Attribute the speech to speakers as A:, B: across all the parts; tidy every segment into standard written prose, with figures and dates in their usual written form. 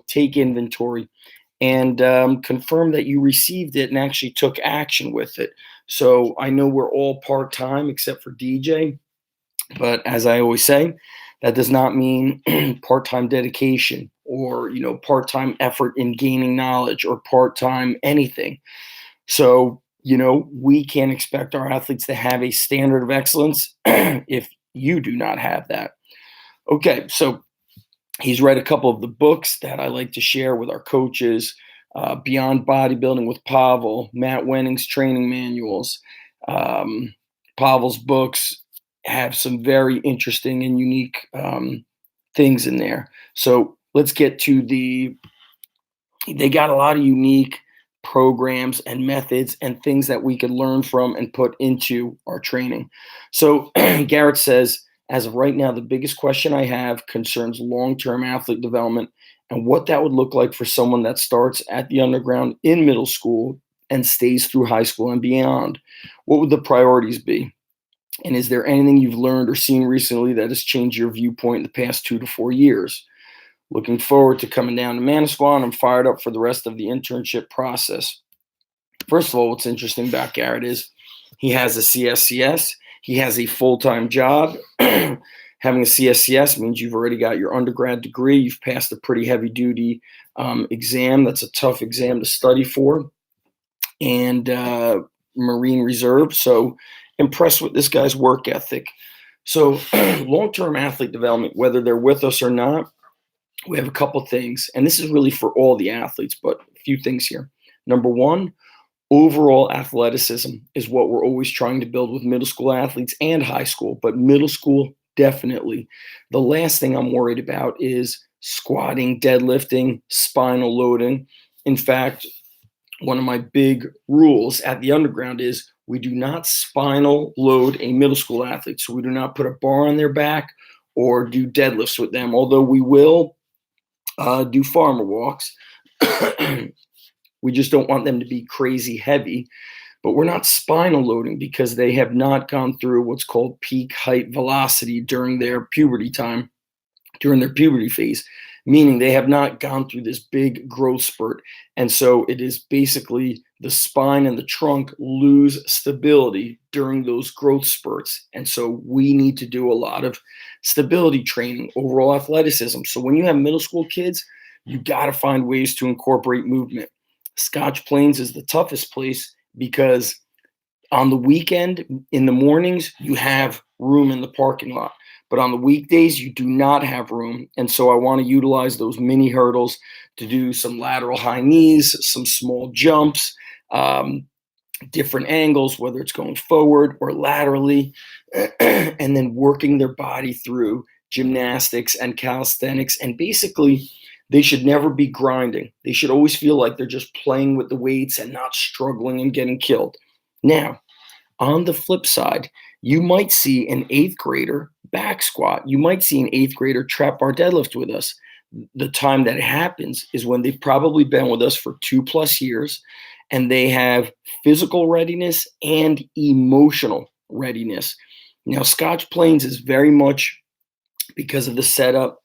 A: take inventory, and confirm that you received it and actually took action with it. So I know we're all part time except for DJ, but as I always say, that does not mean part time dedication or part time effort in gaining knowledge or part time anything. So we can't expect our athletes to have a standard of excellence if you do not have that. Okay, so he's read a couple of the books that I like to share with our coaches. Beyond Bodybuilding with Pavel, Matt Wenning's training manuals. Pavel's books have some very interesting and unique things in there. So let's get to they got a lot of unique programs and methods and things that we could learn from and put into our training. So Garrett says, as of right now, the biggest question I have concerns long-term athlete development and what that would look like for someone that starts at the underground in middle school and stays through high school and beyond. What would the priorities be? And is there anything you've learned or seen recently that has changed your viewpoint in the past 2 to 4 years? Looking forward to coming down to Manasquan. I'm fired up for the rest of the internship process. First of all, what's interesting about Garrett is he has a CSCS. He has a full-time job. Having a CSCS means you've already got your undergrad degree. You've passed a pretty heavy-duty exam. That's a tough exam to study for. And Marine Reserve. So impressed with this guy's work ethic. So long-term athlete development, whether they're with us or not, we have a couple things. And this is really for all the athletes, but a few things here. Number one, overall athleticism is what we're always trying to build with middle school athletes and high school, but middle school, definitely. The last thing I'm worried about is squatting, deadlifting, spinal loading. In fact, one of my big rules at the underground is we do not spinal load a middle school athlete. So we do not put a bar on their back or do deadlifts with them, although we will do farmer walks. We just don't want them to be crazy heavy, but we're not spinal loading because they have not gone through what's called peak height velocity during their puberty time, during their puberty phase, meaning they have not gone through this big growth spurt. And so it is basically the spine and the trunk lose stability during those growth spurts. And so we need to do a lot of stability training, overall athleticism. So when you have middle school kids, you got to find ways to incorporate movement. Scotch Plains is the toughest place because on the weekend, in the mornings, you have room in the parking lot. But on the weekdays, you do not have room. And so I want to utilize those mini hurdles to do some lateral high knees, some small jumps, different angles, whether it's going forward or laterally, and then working their body through gymnastics and calisthenics. And basically, they should never be grinding. They should always feel like they're just playing with the weights and not struggling and getting killed. Now, on the flip side, you might see an 8th grader back squat. You might see an 8th grader trap bar deadlift with us. The time that it happens is when they've probably been with us for 2+ years and they have physical readiness and emotional readiness. Now, Scotch Plains is very much because of the setup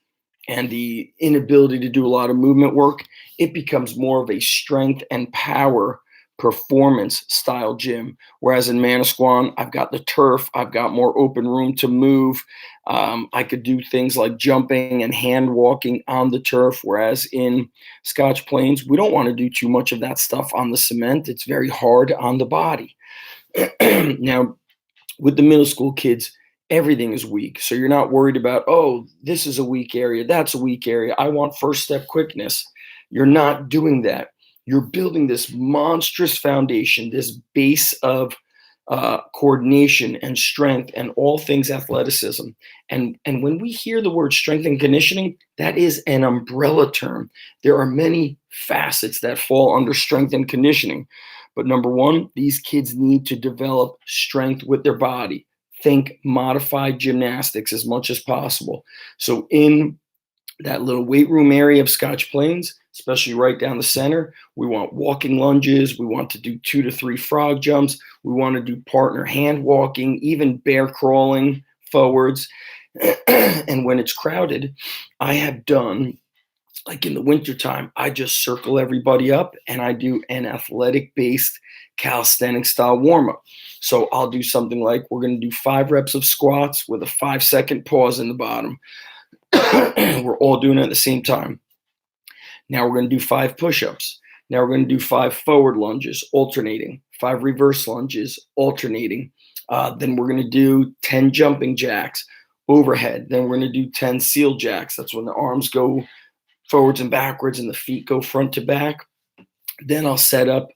A: and the inability to do a lot of movement work, it becomes more of a strength and power performance style gym. Whereas in Manasquan, I've got the turf, I've got more open room to move. I could do things like jumping and hand walking on the turf. Whereas in Scotch Plains, we don't want to do too much of that stuff on the cement. It's very hard on the body. Now, with the middle school kids, everything is weak. So you're not worried about, oh, this is a weak area, that's a weak area, I want first step quickness. You're not doing that. You're building this monstrous foundation, this base of coordination and strength and all things athleticism. And when we hear the word strength and conditioning, that is an umbrella term. There are many facets that fall under strength and conditioning. But number one, these kids need to develop strength with their body. Think modified gymnastics as much as possible. So in that little weight room area of Scotch Plains, especially right down the center, we want walking lunges. We want to do 2 to 3 frog jumps. We want to do partner hand walking, even bear crawling forwards. And when it's crowded, I have done like in the wintertime, I just circle everybody up and I do an athletic based calisthenic style warm up. So I'll do something like we're going to do 5 reps of squats with a 5-second pause in the bottom. We're all doing it at the same time. Now we're going to do 5 push ups. Now we're going to do 5 forward lunges, alternating, 5 reverse lunges, alternating. Then we're going to do 10 jumping jacks overhead. Then we're going to do 10 seal jacks. That's when the arms go forwards and backwards and the feet go front to back. Then I'll set up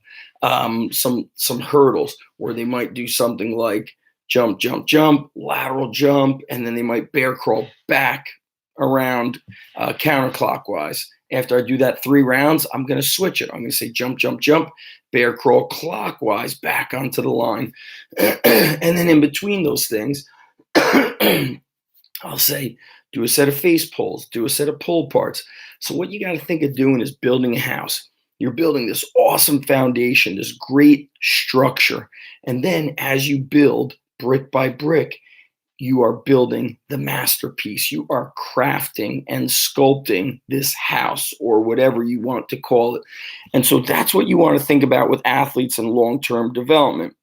A: some hurdles where they might do something like jump, jump, jump, lateral jump, and then they might bear crawl back around counterclockwise. After I do that 3 rounds, I'm going to switch it. I'm going to say jump, jump, jump, bear crawl clockwise back onto the line. And then in between those things, I'll say do a set of face pulls, do a set of pull parts. So what you got to think of doing is building a house. You're building this awesome foundation, this great structure. And then as you build brick by brick, you are building the masterpiece. You are crafting and sculpting this house or whatever you want to call it. And so that's what you want to think about with athletes and long-term development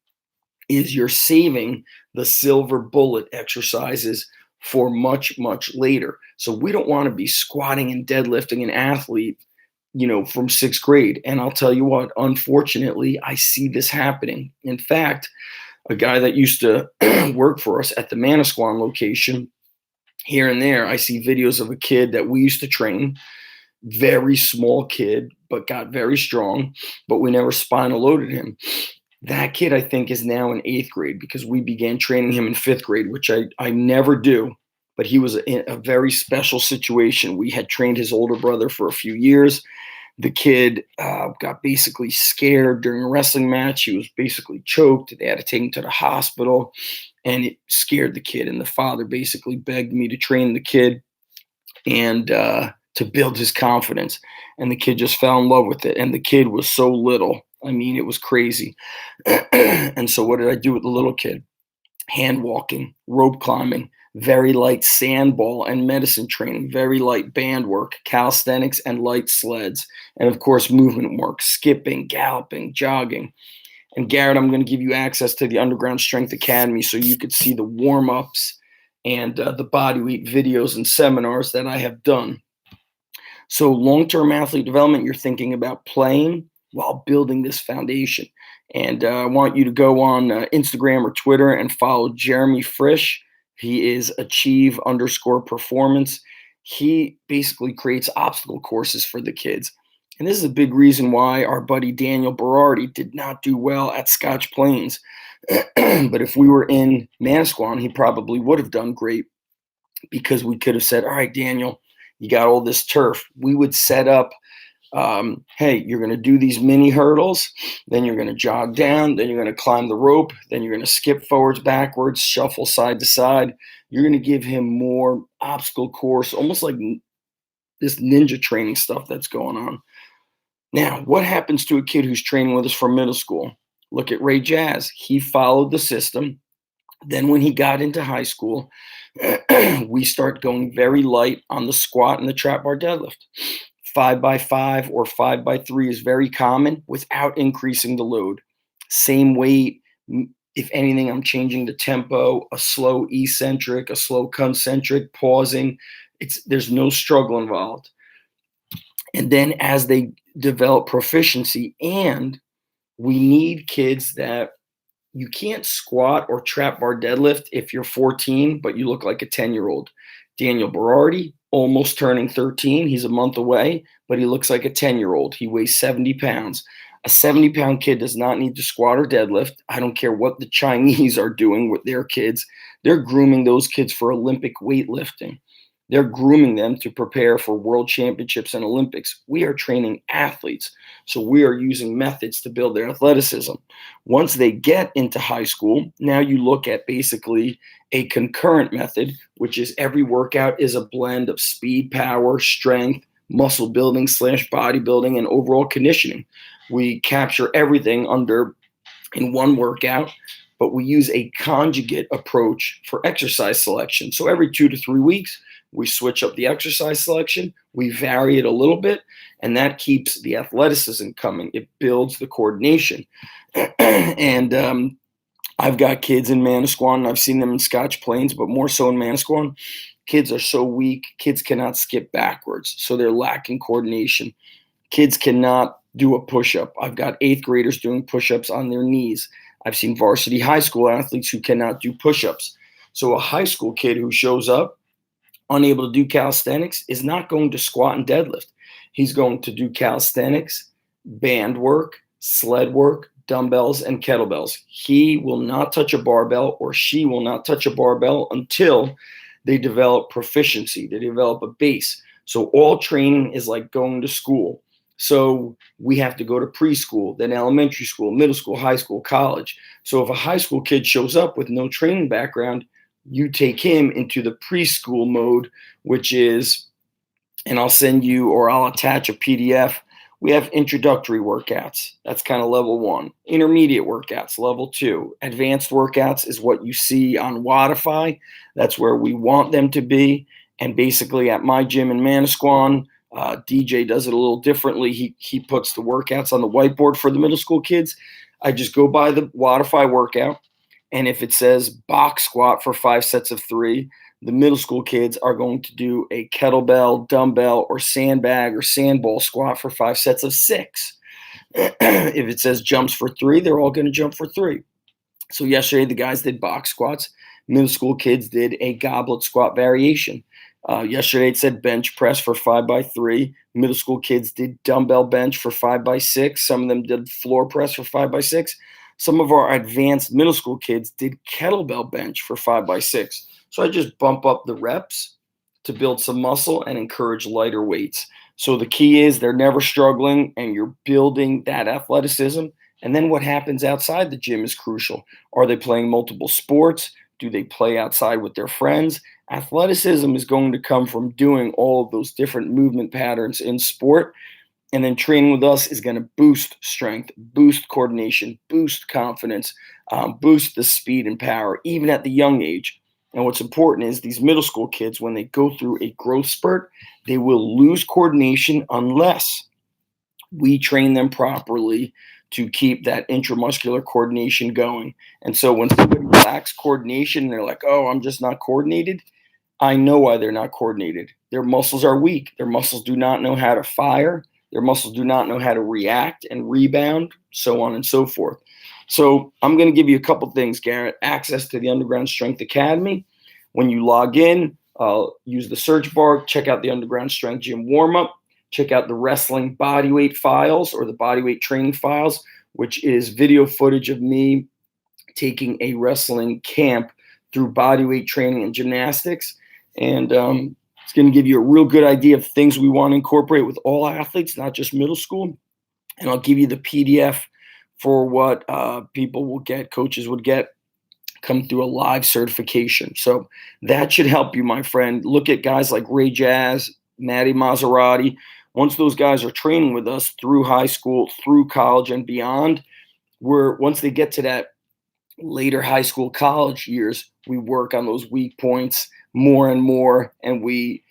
A: is you're saving the silver bullet exercises for much, much later. So we don't want to be squatting and deadlifting an athlete, from 6th grade. And I'll tell you what, unfortunately, I see this happening. In fact, a guy that used to work for us at the Manasquan location, here and there, I see videos of a kid that we used to train, very small kid, but got very strong, but we never spinal loaded him. That kid, I think, is now in 8th grade because we began training him in 5th grade, which I never do. But he was in a very special situation. We had trained his older brother for a few years. The kid got basically scared during a wrestling match. He was basically choked. They had to take him to the hospital, and it scared the kid. And the father basically begged me to train the kid and to build his confidence. And the kid just fell in love with it. And the kid was so little. I mean, it was crazy. And so what did I do with the little kid? Hand walking, rope climbing, very light sandball and medicine training, very light band work, calisthenics and light sleds, and of course movement work, skipping, galloping, jogging. And Garrett, I'm going to give you access to the Underground Strength Academy so you could see the warm-ups and the body weight videos and seminars that I have done. So long-term athlete development, you're thinking about playing while building this foundation. And I want you to go on Instagram or Twitter and follow Jeremy Frisch. He is achieve_performance. He basically creates obstacle courses for the kids. And this is a big reason why our buddy Daniel Berardi did not do well at Scotch Plains. But if we were in Manasquan, he probably would have done great because we could have said, all right, Daniel, you got all this turf. We would set up hey, you're going to do these mini hurdles, then you're going to jog down, then you're going to climb the rope, then you're going to skip forwards, backwards, shuffle side to side. You're going to give him more obstacle course, almost like this ninja training stuff that's going on. Now, what happens to a kid who's training with us from middle school? Look at Ray Jazz. He followed the system. Then when he got into high school, we start going very light on the squat and the trap bar deadlift. 5x5 or 5x3 is very common without increasing the load. Same weight. If anything, I'm changing the tempo, a slow eccentric, a slow concentric, pausing. There's no struggle involved. And then as they develop proficiency, and we need kids that you can't squat or trap bar deadlift if you're 14, but you look like a 10-year-old. Daniel Berardi, almost turning 13. He's a month away, but he looks like a 10-year-old. He weighs 70 pounds. A 70-pound kid does not need to squat or deadlift. I don't care what the Chinese are doing with their kids. They're grooming those kids for Olympic weightlifting. They're grooming them to prepare for world championships and Olympics. We are training athletes. So we are using methods to build their athleticism. Once they get into high school, now you look at basically a concurrent method, which is every workout is a blend of speed, power, strength, muscle building / bodybuilding, and overall conditioning. We capture everything in one workout, but we use a conjugate approach for exercise selection. So every 2 to 3 weeks, we switch up the exercise selection, we vary it a little bit, and that keeps the athleticism coming. It builds the coordination. And I've got kids in Manasquan, and I've seen them in Scotch Plains, but more so in Manasquan. Kids are so weak, kids cannot skip backwards, so they're lacking coordination. Kids cannot do a push-up. I've got 8th graders doing push-ups on their knees. I've seen varsity high school athletes who cannot do push-ups. So a high school kid who shows up unable to do calisthenics is not going to squat and deadlift. He's going to do calisthenics, band work, sled work, dumbbells, and kettlebells. He will not touch a barbell, or she will not touch a barbell until they develop proficiency, they develop a base. So all training is like going to school. So we have to go to preschool, then elementary school, middle school, high school, college. So if a high school kid shows up with no training background, you take him into the preschool mode, which is, and I'll send you, or I'll attach a PDF. We have introductory workouts. That's kind of level 1. Intermediate workouts, level 2. Advanced workouts is what you see on Wodify. That's where we want them to be. And basically at my gym in Manasquan, DJ does it a little differently. He puts the workouts on the whiteboard for the middle school kids. I just go by the Wodify workout, and if it says box squat for 5 sets of 3, the middle school kids are going to do a kettlebell, dumbbell, or sandbag or sandball squat for 5 sets of 6. If it says jumps for 3, they're all going to jump for 3. So yesterday the guys did box squats. Middle school kids did a goblet squat variation. Yesterday it said bench press for 5x3. Middle school kids did dumbbell bench for 5x6. Some of them did floor press for 5x6. Some of our advanced middle school kids did kettlebell bench for 5x6. So I just bump up the reps to build some muscle and encourage lighter weights. So the key is they're never struggling, and you're building that athleticism. And then what happens outside the gym is crucial. Are they playing multiple sports? Do they play outside with their friends? Athleticism is going to come from doing all of those different movement patterns in sport. And then training with us is going to boost strength, boost coordination, boost confidence, boost the speed and power, even at the young age. And what's important is these middle school kids, when they go through a growth spurt, they will lose coordination unless we train them properly to keep that intramuscular coordination going. And so when somebody lacks coordination and they're like, oh, I'm just not coordinated, I know why they're not coordinated. Their muscles are weak. Their muscles do not know how to fire. Their muscles do not know how to react and rebound, so on and so forth. So I'm going to give you a couple things, Garrett. Access to the Underground Strength Academy. When you log in, use the search bar, check out the Underground Strength Gym warm-up, check out the wrestling bodyweight files or the bodyweight training files, which is video footage of me taking a wrestling camp through bodyweight training and gymnastics. And it's going to give you a real good idea of things we want to incorporate with all athletes, not just middle school. And I'll give you the PDF for what people will get, coaches would get, come through a live certification. So that should help you, my friend. Look at guys like Ray Jazz, Matty Maserati. Once those guys are training with us through high school, through college and beyond, once they get to that later high school, college years, we work on those weak points more and more. And we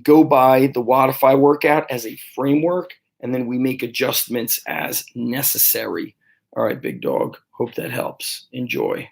A: go by the Wodify workout as a framework, and then we make adjustments as necessary. All right, big dog. Hope that helps. Enjoy.